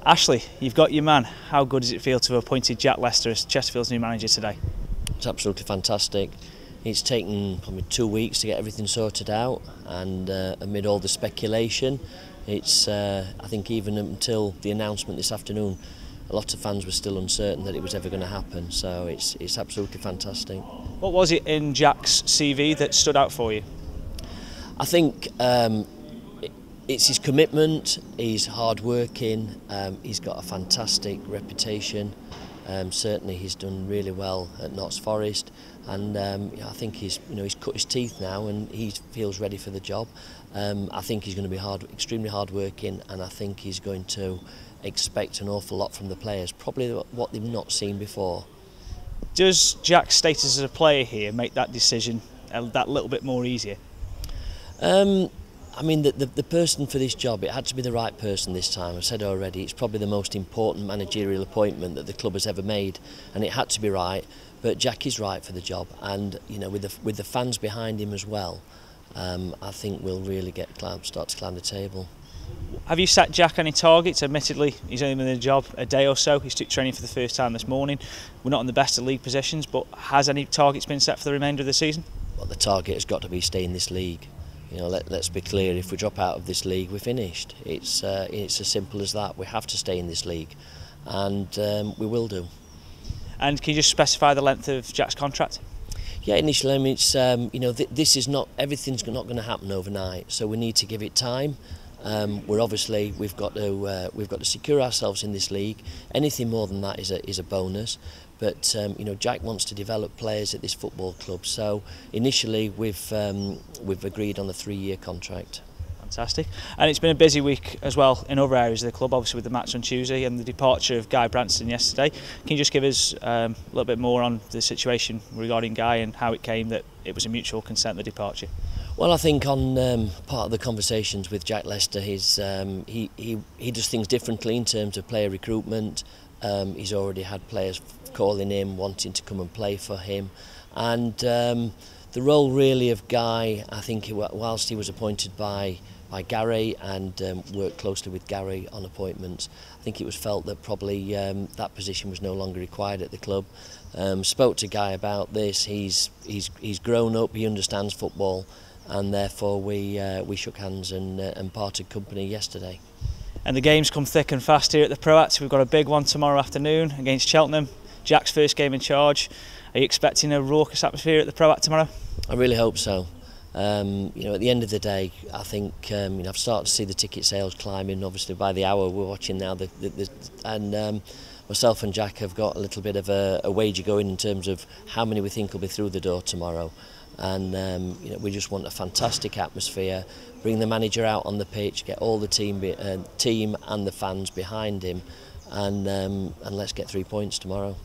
Ashley, you've got your man. How good does it feel to have appointed Jack Lester as Chesterfield's new manager today? It's absolutely fantastic. It's taken probably 2 weeks to get everything sorted out, and amid all the speculation, I think even until the announcement this afternoon, a lot of fans were still uncertain that it was ever going to happen. So it's absolutely fantastic. What was it in Jack's CV that stood out for you? I think it's his commitment. He's hard working. He's got a fantastic reputation. Certainly, he's done really well at Notts Forest, and I think he's cut his teeth now, and he feels ready for the job. I think he's going to be extremely hard working, and I think he's going to expect an awful lot from the players, probably what they've not seen before. Does Jack's status as a player here make that decision that little bit more easier? I mean, the person for this job, it had to be the right person this time. I said already, it's probably the most important managerial appointment that the club has ever made, and it had to be right. But Jack is right for the job, and with the fans behind him as well, I think we'll really start to climb the table. Have you set Jack any targets? Admittedly, he's only been in the job a day or so. He's took training for the first time this morning. We're not in the best of league positions, but has any targets been set for the remainder of the season? Well, the target has got to be stay in this league. Let's be clear, if we drop out of this league, we're finished. It's as simple as that. We have to stay in this league, and we will do. And can you just specify the length of Jack's contract? Yeah, initially, I mean, it's this is not, everything's not going to happen overnight, so we need to give it time. We've got to secure ourselves in this league. Anything more than that is a bonus. But Jack wants to develop players at this football club. So initially we've agreed on a 3-year contract. Fantastic. And it's been a busy week as well in other areas of the club, obviously with the match on Tuesday and the departure of Branson yesterday. Can you just give us a little bit more on the situation regarding Guy and how it came that it was a mutual consent, the departure? Well, I think on part of the conversations with Jack Lester, he does things differently in terms of player recruitment. He's already had players calling him, wanting to come and play for him, and the role really of Guy, I think, whilst he was appointed by Gary and worked closely with Gary on appointments, I think it was felt that probably that position was no longer required at the club. Spoke to Guy about this. He's grown up. He understands football, and therefore we shook hands and parted company yesterday. And the games come thick and fast here at the Proat. We've got a big one tomorrow afternoon against Cheltenham. Jack's first game in charge. Are you expecting a raucous atmosphere at the Proat tomorrow? I really hope so. At the end of the day, I think I've started to see the ticket sales climbing. Obviously, by the hour we're watching now, and myself and Jack have got a little bit of a wager going in terms of how many we think will be through the door tomorrow. And we just want a fantastic atmosphere. Bring the manager out on the pitch, get all the team and the fans behind him, and let's get 3 points tomorrow.